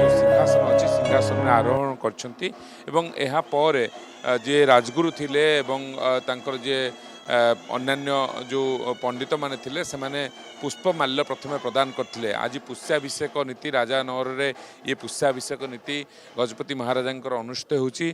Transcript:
जो सिंहासन अच्छी सिंहासन में आरोहण कर जे राजगुरु थिले तांकर जे अन्यान्य जो पंडित माने थिले से माने पुष्पमाल्य प्रथमे प्रदान करथिले। आज पुष्याभिषेक नीति राजा नगर रे ये पुष्याभिषेक नीति गजपति महाराजा अनुष्ठित होउची।